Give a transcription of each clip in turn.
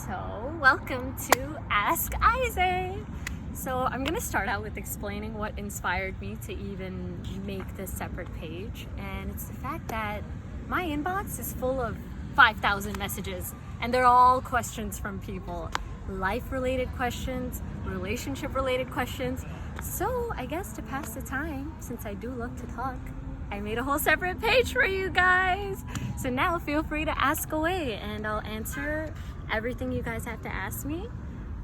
So, welcome to Ask Isay. So, I'm going to start out with explaining what inspired me to even make this separate page. And it's the fact that my inbox is full of 5,000 messages, and they're all questions from people. Life-related questions, relationship-related questions. So, I guess to pass the time, since I do love to talk, I made a whole separate page for you guys. So now feel free to ask away and I'll answer everything you guys have to ask me.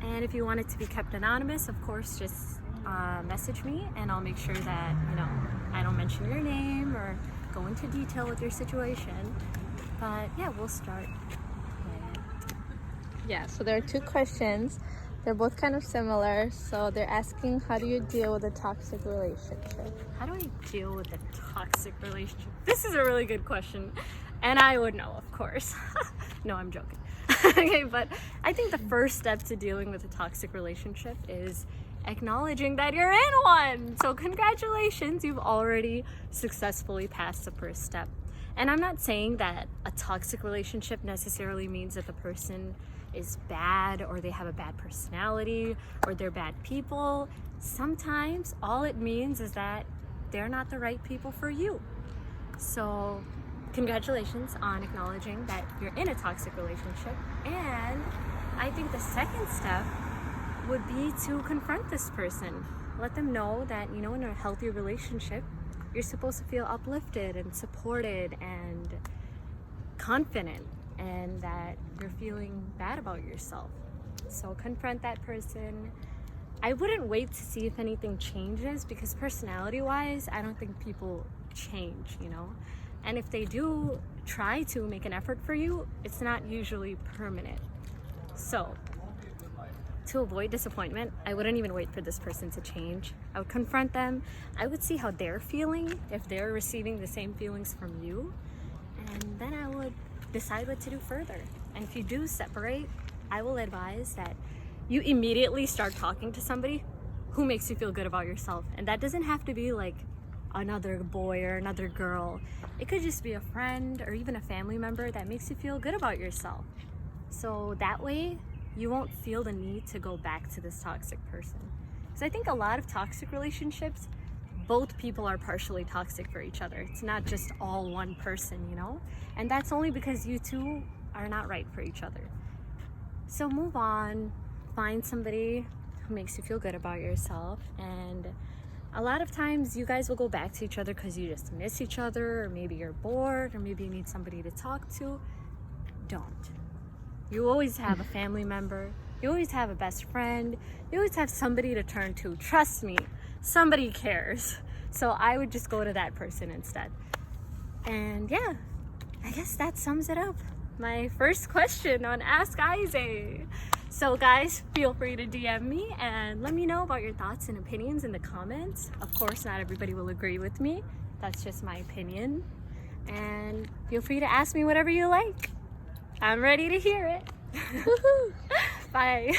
And if you want it to be kept anonymous, of course, just message me and I'll make sure that, I don't mention your name or go into detail with your situation. But yeah, we'll start. Yeah, so there are two questions. They're both kind of similar. So they're asking, how do you deal with a toxic relationship? How do I deal with a toxic relationship? This is a really good question. And I would know, of course. No, I'm joking. Okay, but I think the first step to dealing with a toxic relationship is acknowledging that you're in one. So congratulations, you've already successfully passed the first step. And I'm not saying that a toxic relationship necessarily means that the person is bad or they have a bad personality or they're bad people. Sometimes all it means is that they're not the right people for you. So congratulations on acknowledging that you're in a toxic relationship. And I think the second step would be to confront this person. Let them know that, in a healthy relationship, you're supposed to feel uplifted and supported and confident, and that you're feeling bad about yourself. So confront that person. I wouldn't wait to see if anything changes, because personality-wise, I don't think people change, And if they do try to make an effort for you, it's not usually permanent. So to avoid disappointment, I wouldn't even wait for this person to change. I would confront them. I would see how they're feeling, if they're receiving the same feelings from you, and then I would decide what to do further. And if you do separate, I will advise that you immediately start talking to somebody who makes you feel good about yourself. And that doesn't have to be like another boy or another girl. It could just be a friend or even a family member that makes you feel good about yourself. So that way, you won't feel the need to go back to this toxic person. Because I think a lot of toxic relationships, both people are partially toxic for each other. It's not just all one person, And that's only because you two are not right for each other. So move on, find somebody who makes you feel good about yourself. And a lot of times you guys will go back to each other because you just miss each other, or maybe you're bored, or maybe you need somebody to talk to. Don't. You always have a family member. You always have a best friend. You always have somebody to turn to. Trust me, somebody cares. So I would just go to that person instead. And yeah, I guess that sums it up. My first question on Ask Isay. So guys, feel free to DM me and let me know about your thoughts and opinions in the comments. Of course, not everybody will agree with me. That's just my opinion. And feel free to ask me whatever you like. I'm ready to hear it. Bye.